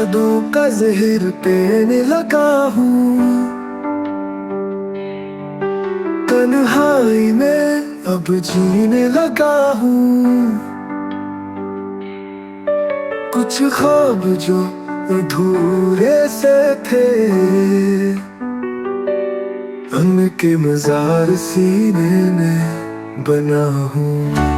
यादों का जहर पीने लगा हूँ। तन्हाई में अब जीने लगा हूँ। कुछ ख्वाब जो अधूरे से थे, उनके मजार सीने में बना हूँ।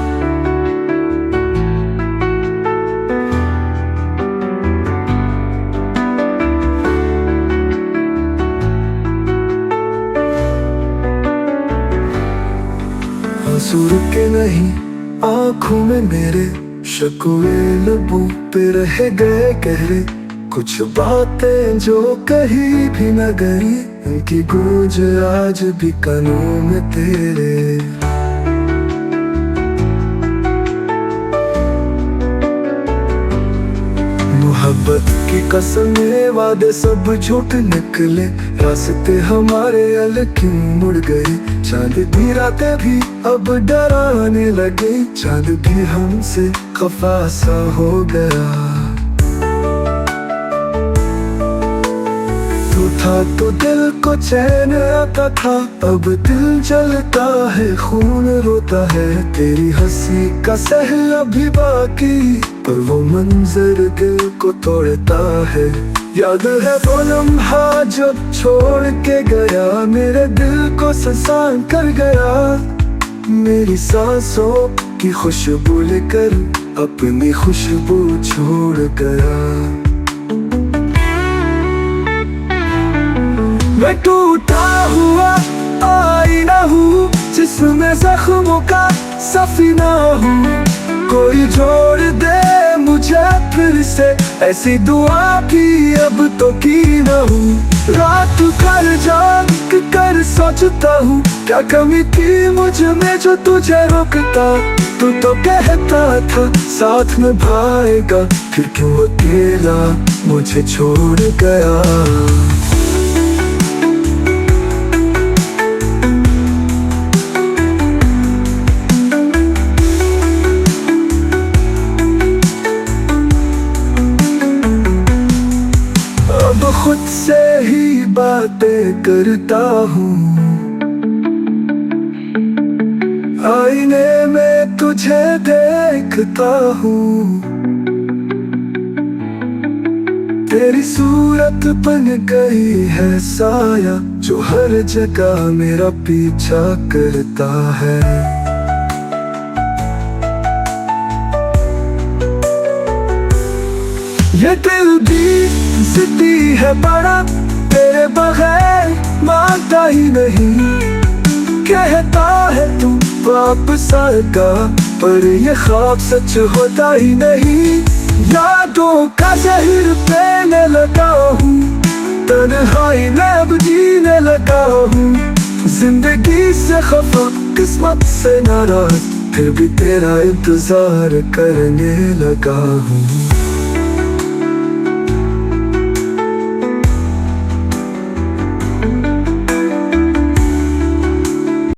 आंसू रुके नहीं आँखों में मेरे, शकुए लबों पे रह गए गहरे। कुछ बातें जो कही भी न गई, उनकी गूंज आज भी कानों में तेरे। मोहब्बत की कसमें वादे सब झूठ निकले, रास्ते हमारे अलग क्यों मुड़ गए। चांद भी रातें भी अब डराने लगे, चांद भी हमसे खफा सा हो गया। तू था तो दिल को चैन आता था, अब दिल जलता है खून रोता है। तेरी हंसी का सहला भी बाकी, पर वो मंजर दिल को तोड़ता है। याद है वो लम्हा जब छोड़ के गया, मेरे दिल को ससान कर गया। मेरी सांसों की खुशबू लेकर अपनी खुशबू छोड़ गया। मैं टूटा हुआ आईना हूँ, जिसमें जख्मों का सफीना हूँ। कोई जोड़ दे मुझे फिर से, ऐसी दुआ भी अब तो की न हूँ। रात भर जाग कर सोचता हूँ, क्या कमी थी मुझ में जो तुझे रोकता। तू तो कहता था साथ में भाएगा, फिर क्यों अकेला मुझे छोड़ गया। खुद से ही बातें करता हूँ, आईने में तुझे देखता हूँ। तेरी सूरत बन गई है साया, जो हर जगह मेरा पीछा करता है। ये दिल भी जिद्दी है बड़ा, तेरे बगैर मानता ही नहीं। कहता है तू वापस आएगा, पर ये ख्वाब सच होता ही नहीं। यादों का जहर पीने लगा हूँ, तन्हाई में अब जीने लगा हूँ। जिंदगी से खफा किस्मत से नाराज, फिर भी तेरा इंतजार करने लगा हूँ।